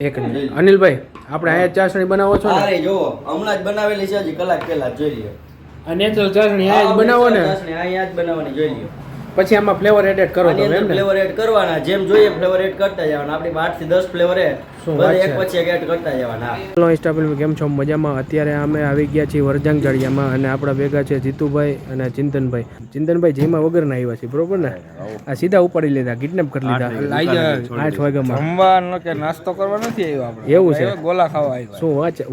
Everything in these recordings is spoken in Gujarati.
એક અનિલભાઈ આપણે અહીંયા ચાસણી બનાવો છો ને? અરે જો હમણાં જ બનાવેલી છે, હજી કલાક પહેલા જોઈ લ્યો. આ નેચરલ ચાસણી અહીંયા જ બનાવો ને? ચાસણી અહીંયા જ બનાવવાની, જોઈ લ્યો. પછી આમાં ફ્લેવર એડ કરો તમે એમ ને? ફ્લેવર એડ કરવાના, જેમ જોઈએ ફ્લેવર એડ કરતા જવાના. આપણી 8 થી 10 ફ્લેવર એડ એક પછી એક એડ કરતા જવાના. હેલો ઇન્સ્ટાગ્રામ કેમ છો? મજામાં? અત્યારે અમે આવી ગયા છીએ વરજાંગ જાળિયામાં અને આપણા ભેગા છે જીતુભાઈ અને ચિંતનભાઈ. ચિંતનભાઈ જેમાં વગરના આવ્યા છે, બરોબર ને? આ સીધા ઉપાડી લીધા, કિડનેપ કરી લીધા 8 વાગ્યામાં. જમવાનો કે નાસ્તો કરવા નથી આવ્યો આપણે. એવું છે? ગોલા ખાવા આવ્યા. શું વાત છે?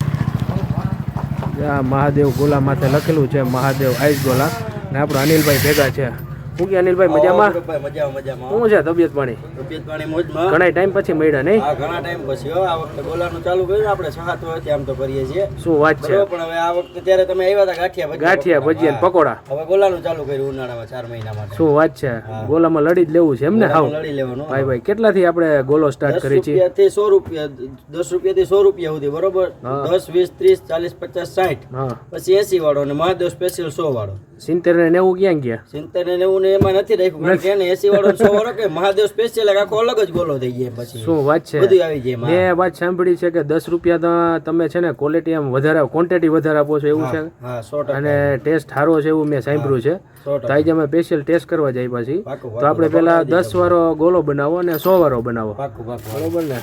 આ મહાદેવ ગોલા માથે લખેલું છે મહાદેવ આઈસ ગોલા ને આપણા અનિલભાઈ ભેગા છે. શું કે અનિલભાઈ મજામાં? મજામાં. શું છે તબિયત પાણી? તબિયત પાણી મોજમાં. ઘણા ટાઈમ પછી મળ્યા નહીં? હા, ઘણા ટાઈમ પછી. આ વખતે ગોલાનું ચાલુ કર્યું આપણે 7 વર્ષથી આમ તો કરીએ છીએ. શું વાત છે? પણ હવે આ વખતે ત્યારે તમે આવ્યા હતા ગાંઠિયા ભજીયા ને પકોડા. હવે ગોલાનું ચાલુ કર્યું ઉનાળામાં 4 મહિના માટે. શું વાત છે? ગોલામાં લડી જ લેવું છે એમ ને? હાવ લડી લેવાનું. ભાઈ ભાઈ કેટલાથી આપણે ગોલો સ્ટાર્ટ કરી છે? 10 રૂપિયા થી 100 રૂપિયા સુધી, બરોબર? 10, 20, 30, 40, 50, 60. હા, પછી 80 વાળો અને મહાદેવ સ્પેશિયલ 100 વાળો. 70 ને 90 ક્યાં ગયા? 70 ને 90 ને એમાં નથી રાખ્યું, કારણ કે એને 80 વાળો 100 વાળો કે મહાદેવ સ્પેશિયલ આખો અલગ જ ગોલો થઈ જાય. પછી શું વાત છે? બધું આવી જાય એમાં. મેં વાત સાંભળી છે કે 10 રૂપિયા તમે છે ને ક્વોલિટી આમ વધારે ક્વોન્ટિટી વધારે આપો છો એવું છે? હા, 100%. અને ટેસ્ટ સારો છે એવું મેં સાંભળ્યું છે. 100%. તો આજે અમે સ્પેશિયલ ટેસ્ટ કરવા જઈએ પછી. પાકું, તો આપણે પેલા 10 વાળો ગોલો બનાવો અને 100 વાળો બનાવો, પાકું પાકું. બરોબર ને?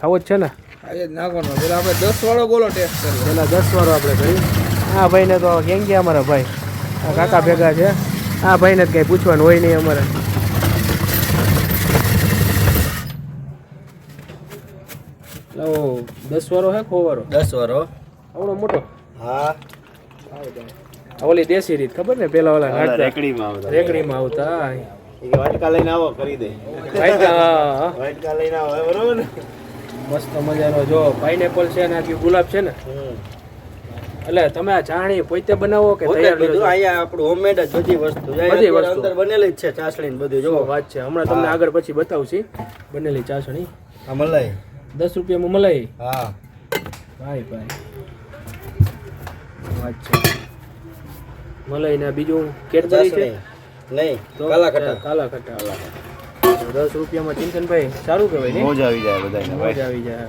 ખાવો જ છે ને? આજે નાખવાનો. પેલા આપણે 10 વાળો ગોલો ટેસ્ટ કરીએ. પેલા 10 વાળો આપણે કરીએ. આ ભાઈને તો કેમ ગયા અમારા ભાઈ? આ કાકા ભેગા છે. આ ભાઈને જ કંઈ પૂછવાનું હોય નહીં અમારે. લાવો 10 વાળો હે ખો વાળો? 10 વાળો. આવડો મોટો? હા, ઓલી દેશી રીત ખબર ને? પેલા ઓલા નાખતા રેકડીમાં આવતા. વાટકા લઈને આવો કરી દે. વાટકા, વાટકા લઈને આવો, બરોબર ને? મસ્ત મજાનો જો પાઇનેપલ છે ને આખી ગુલાબ છે ને. એટલે તમે આ ચાસણી પોતે બનાવો કે તૈયાર લો છો? અહીંયા આપણું હોમમેડ જ બધી વસ્તુ બધી વસ્તુ અંદર બનેલી જ છે, ચાસણી ને બધું. જો વાત છે, હમણાં તમને આગળ પછી બતાવું છું બનેલી ચાસણી. આ મલાઈ 10 રૂપિયામાં મલાઈ. હા ભાઈ ભાઈ વાત છે. મલાઈ ને બીજું કેડબરી છે નહીં, તો કાલા ખટા. કાલા ખટા. 10 રૂપિયામાં ચિંતનભાઈ સારું કહેવાય ને? મોજ આવી જાય બધાને. મોજ આવી જાય.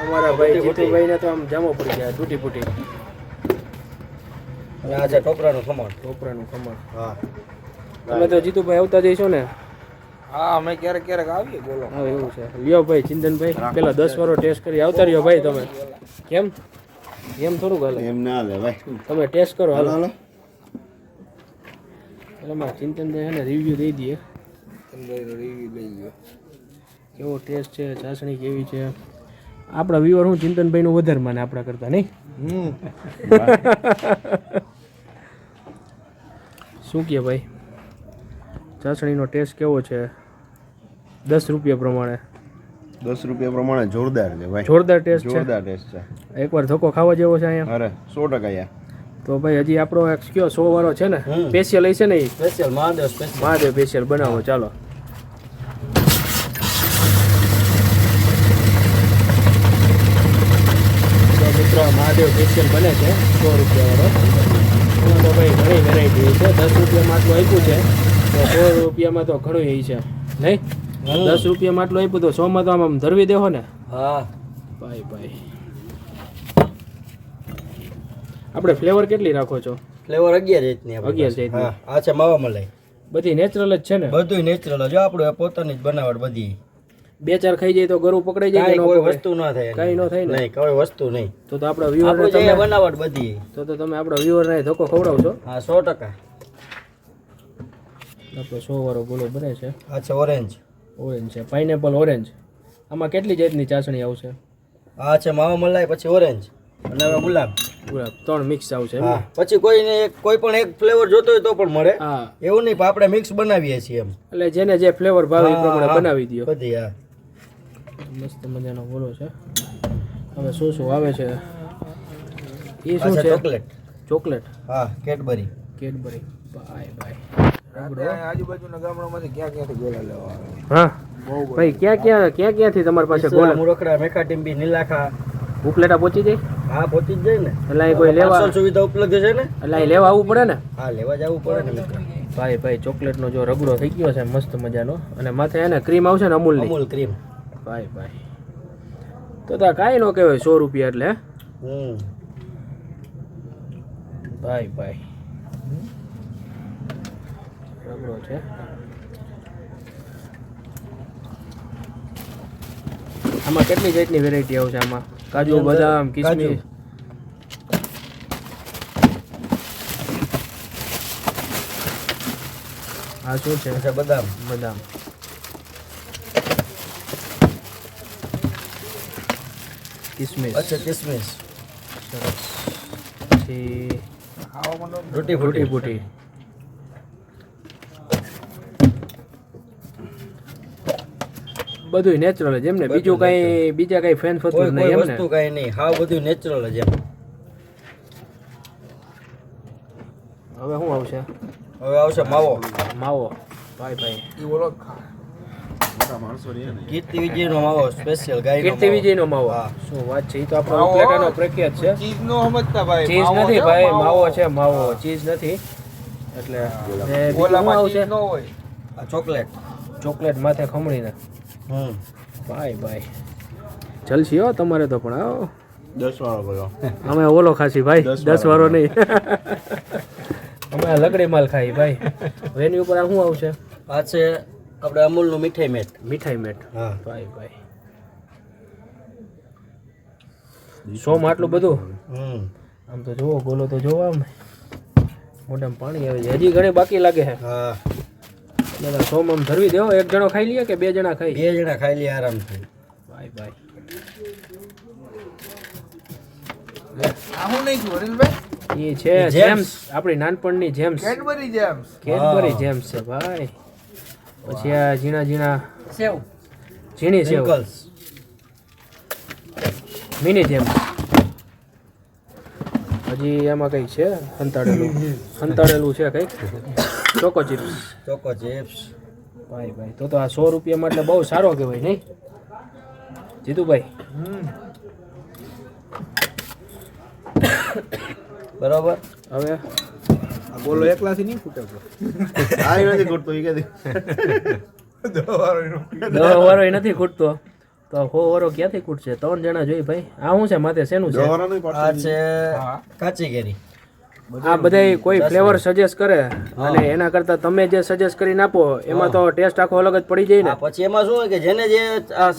અમારા ભાઈ જીતુભાઈ ને તો આમ જામો પડી જાય તૂટી ફૂટી. અને આ છે ટોપરાનું ખમણ. ટોપરાનું ખમણ. હા, તમે તો જીતુભાઈ આવતા જઈશો ને? હા, અમે ક્યારેક ક્યારેક આવીએ ગોલો. હા, એવું છે. લ્યો ભાઈ ચિંતનભાઈ પેલા 10 વાળો ટેસ્ટ કરી આવતા રહ્યો ભાઈ તમે. કેમ એમ થોડુંક હાલે? એમ ના હાલે ભાઈ. તમે ટેસ્ટ કરો હાલો. હાલો. એમાં ચિંતનભાઈ છે ને રિવ્યુ દઈ દઈએ રિવ્યુ લઈ ગયો. કેવો ટેસ્ટ છે, ચાસણી કેવી છે. આપણા વ્યુઅર હું ચિંતનભાઈનું વધારે માને આપણા કરતા નહીં? શું કહે ભાઈ? ચાસણીનો ટેસ્ટ કેવો છે 10 રૂપિયા પ્રમાણે? 10 રૂપિયા પ્રમાણે જોરદાર છે ભાઈ. જોરદાર ટેસ્ટ છે. જોરદાર ટેસ્ટ છે. એકવાર ધક્કો ખાવા જેવો છે અહીંયા. અરે 100% યાર. તો ભાઈ હજી આપણો એક કયો 100 વાળો છે ને સ્પેશિયલ હશે ને? એ special Mahadev special. Mahadev special બનાવો ચાલો. તો મિત્રો મહાદેવ સ્પેશિયલ બને છે 100 રૂપિયા વાળો. એમાં તો ભાઈ ઘણી વેરાયટી છે. 10 રૂપિયામાં આટલું આપ્યું છે તો 100 રૂપિયામાં તો ઘણું એ છે નહીં? 10 રૂપિયામાં આટલું આપ્યું તો 100માં તો આમ ધરવી દેવો ને? હા ભાઈ ભાઈ. આપણે ફ્લેવર કેટલી રાખો છો? ફ્લેવર 11 જાતની. 11 જાતની. હા, આ છે માવા મલાઈ. બધી નેચરલ જ છે ને? બધું નેચરલ. જો આપણે પોતાની જ બનાવટ બધી. 2-4 ખાઈ જાય તો ગળું પકડાઈ જાય કે ન કોઈ પકડાય? વસ્તુ ના થાય. કાંઈ ન થાય ને? નહીં, કોઈ વસ્તુ નહીં. તો આપણા વ્યુઅર ને આપણે જે તમે બનાવટ બધી. તમે આપણા વ્યુઅર ને ધક્કો ખવડાવશો? હા, 100%. આપણો 100 વાળો ગોળો બને છે. આ છે ઓરેન્જ. ઓરેન્જ છે, પાઇનેપલ ઓરેન્જ. આમાં કેટલી જાતની ચાસણી આવશે? આ છે માવા મલાઈ, પછી ઓરેન્જ અને હવે ગુલાબ. ગુલાબ 3 મિક્સ આવશે એમ? હા, પછી કોઈને કોઈ પણ એક ફ્લેવર જોતો હોય તો પણ મળે. હા, એવું નહીં, પણ આપણે મિક્સ બનાવીએ છીએ એમ. એટલે જેને જે ફ્લેવર ભાવે એ પ્રમાણે બનાવી દો. બધી. હા, મસ્ત મજાનો ગોળો છે. હવે શું આવે છે? એ આ શું છે છે? ચોકલેટ. ચોકલેટ. હા, કેડબરી. કેડબરી. Bye bye. આજુબાજુના ગામડામાંથી ક્યાં ક્યાંથી ગોલા લેવા આવે? હા ભાઈ, ક્યાંથી તમારી પાસે ગોળા? મુરકડા, મેકા ટીમ્બી, નીલાખા. ઉપલેટા પહોંચી જાય? હા, પહોંચી જ જાય ને. એટલે અહીં કોઈ લેવા પાર્સલ સુવિધા ઉપલબ્ધ છે ને. એટલે અહીં લેવા આવવું પડે ને? હા, લેવા જવું પડે ને મિત્ર. ભાઈ ભાઈ ચોકલેટનો જો રગડો થઈ ગયો છે મસ્ત મજાનો, અને માથે એને ક્રીમ આવશે ને અમૂલની. અમૂલ ક્રીમ. ભાઈ ભાઈ તો કાંઈ ન કહેવાય 100 રૂપિયા એટલે હે? ભાઈ રગડો છે. આમાં કેટલી જાતની વેરાયટી આવશે આમાં? કાજુ, બદામ, કિસમિસ. આ શું છે? અચ્છા, બદામ. કિસમિસ. અચ્છા, કિસમિસ. પછી તૂટી ફૂટી. બધું નેચરલ જ એમ ને? બીજું કઈ બીજા કઈ ફેન ફતું કોઈ નહીં એમ ને? વસ્તુ કઈ નહીં, હાવ બધું નેચરલ જ એમ. હવે શું આવશે? હવે આવશે માવો. ભાઈ ઈ ઓલો કીર્તિ વિજયનો માવો, સ્પેશિયલ ગાયનો કીર્તિ માવો. વિજયનો માવો. હા. શું વાત છે? એ તો આપણો ઉપલેટાનો પ્રખ્યાત છે. ચીઝ નો સમજતા ભાઈ. ચીઝ માવો નથી છે, ભાઈ, માવો છે માવો, ચીઝ નથી. એટલે ને બીજું શું ઓલામાં આવશે? ચીઝ નો હોય. આ ચોકલેટ. ચોકલેટ માથે ખમણીને. હમ. ભાઈ જલસી હો તમારે તો પણ. આવો 10 વાળો બોલો. અમે ઓલો ખાસી ભાઈ, 10 10 વાળો નહીં. અમે આ લગડી માલ ખાઈ ભાઈ. એની ઉપર આ શું આવશે? આ છે આપણે અમૂલનું મીઠાઈ મેટ. મીઠાઈ મેટ. હા. ભાઈ 100 માં આટલું બધું? હમ. આમ તો જોવો, ગોલો તો જોવો, આમ મોઢામાં પાણી આવે છે. હજી ઘણી બાકી લાગે છે. હા. એટલે 100 માં ધરવી દેવો. એક જણો ખાઈ લઈએ કે 2 જણા ખાઈ? 2 જણા ખાઈ લે આરામથી. ભાઈ આ હું નહીં છું અનિલભાઈ. એ છે જેમ્સ, આપણી નાનપણની Gems. Cadbury Gems. Cadbury Gems છે ભાઈ. પછી આ ઝીણા સેવ. ઝીણી સેવ, Sprinkles. Mini James. હજી એમાં કંઈક છે સંતાડેલું છે કંઈક. Choco chips. Choco chips. ભાઈ તો આ 100 રૂપિયામાં એટલે બહુ સારો કહેવાય નહીં જીતુભાઈ? બરાબર. હવે આ બોલો એકલાથી નહીં ફૂટે તો. આ નથી કરતો ઈ કે 10 વારો નથી ખૂટતો તો 100 વારો ક્યાંથી ખૂટશે? 3 જણા જોઈ ભાઈ. આ શું છે માથે? શેનું છે? દોરાનું આ છે કાચી કેરી. આ બધાય કોઈ ફ્લેવર સજેસ્ટ કરે અને એના કરતા તમે જે સજેસ્ટ કરીને આપો એમાં તો ટેસ્ટ આખો અલગ જ પડી જાય ને. હા, પછી એમાં શું હોય કે જેને જે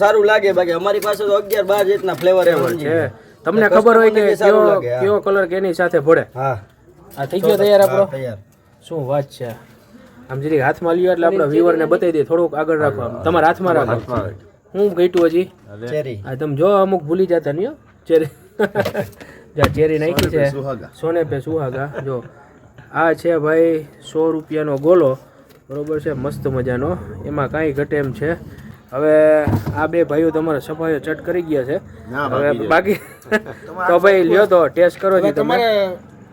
સારું લાગે, બાકી અમારી પાસે તો 11-12 જેટલા ફ્લેવર છે. તમને ખબર હોય કે કયો કલર કેની સાથે ભળે. હા. આ થઈ ગયો તૈયાર આપણો? તૈયાર. શું વાત છે? આમ જરી હાથમાં લ્યો એટલે આપણા વ્યુઅર ને બતાવી દે. થોડુંક આગળ રાખો, તમારા હાથમાં રાખો. હું ગઈટું હજી ચેરી. આ તમે જો અમુક ભૂલી જતા નહીં હો. ચેરી જા ચેરી નાખી છે. સોને પે સુહાગા. જો આ છે ભાઈ 100 રૂપિયાનો ગોલો, બરોબર છે, મસ્ત મજાનો. એમાં કાંઈ ઘટે એમ છે. હવે આ બે ભાઈઓ તમારા સફાઈઓ ચટ કરી ગયા છે. હવે બાકી તો ભાઈ લ્યો તો ટેસ્ટ કરો છો તમે.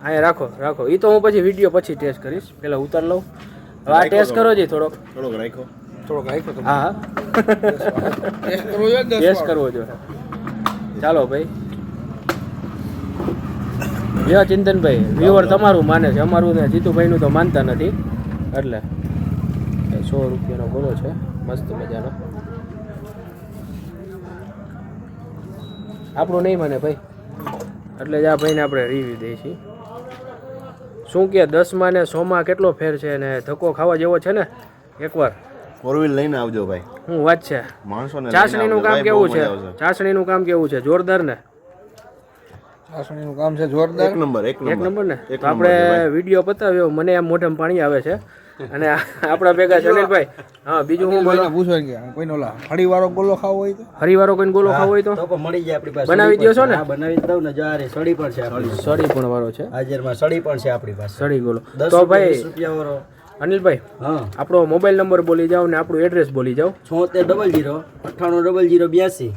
અહીંયા રાખો. એ તો હું પછી વિડીયો પછી ટેસ્ટ કરીશ. પહેલાં ઉતાર લઉં. હવે આ ટેસ્ટ કરો છો થોડોક રાખ્યો. હા ટેસ્ટ કરવો જોઈએ. ચાલો ભાઈ. લ્યો ચિંતનભાઈ, વ્યુઅર તમારું માને છે, અમારું ને જીતુભાઈનું તો માનતા નથી. એટલે 100 રૂપિયાનો ગોળો છે, મસ્ત મજાનો. આપણું નહીં માને ભાઈ, એટલે જ આ ભાઈને આપણે રિવ્યુ દઈએ છીએ. શું કે 10માં ને 100માં કેટલો ફેર છે ને ધક્કો ખાવા જેવો છે ને એકવાર. 4 લઈને આવજો ભાઈ. હું વાત છે. માણસોને ચાસણીનું કામ કેવું છે? ચાસણીનું કામ કેવું છે? જોરદાર ને? ચાસણીનું કામ છે જોરદાર. એક નંબર ને. તો આપણે વિડીયો પતાવ્યો, મને એમ મોઢામાં પાણી આવે છે. અને આપણા ભેગા છે અનિલભાઈ. હા, બીજું હું બોલો? પૂછવા કે કોઈને ઓલા હળીવાળો ગોલો ખાવો હોય તો? હરીવાળો કોઈને ગોલો ખાવો હોય તો તો પણ મળી જાય આપણી પાસે. બનાવી દો છો ને? હા, બનાવી દઉં ને. જો આ રહી સળી પણ છે આપણી પાસે. સળી પણ વાળો છે. હાજરમાં સળી પણ છે આપણી પાસે. સળી ગોલો. 10 તો ભાઈ 20 રૂપિયા વાળો. અનિલભાઈ, હા, આપણો મોબાઈલ નંબર બોલી જાઓ ને આપણું એડ્રેસ બોલી જાઓ. 7600 980082.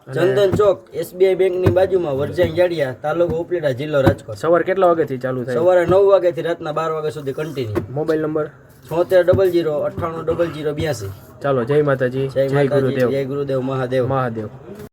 ચંદન ચોક, SBI બેંકની બાજુમાં, વરજાઈ જાડિયા, તાલુકો ઉપલેટા, જિલ્લો રાજકોટ. સવાર કેટલા વાગ્યાથી ચાલુ થાય? સવારે 9 વાગ્યાથી રાતના 12 વાગ્યા સુધી કન્ટિન્યુ. Mobile number 7600 980082. ચાલો, જય માતાજી, જય જય માતાજી, ગુરુદેવ, જય ગુરુદેવ, મહાદેવ. મહાદેવ.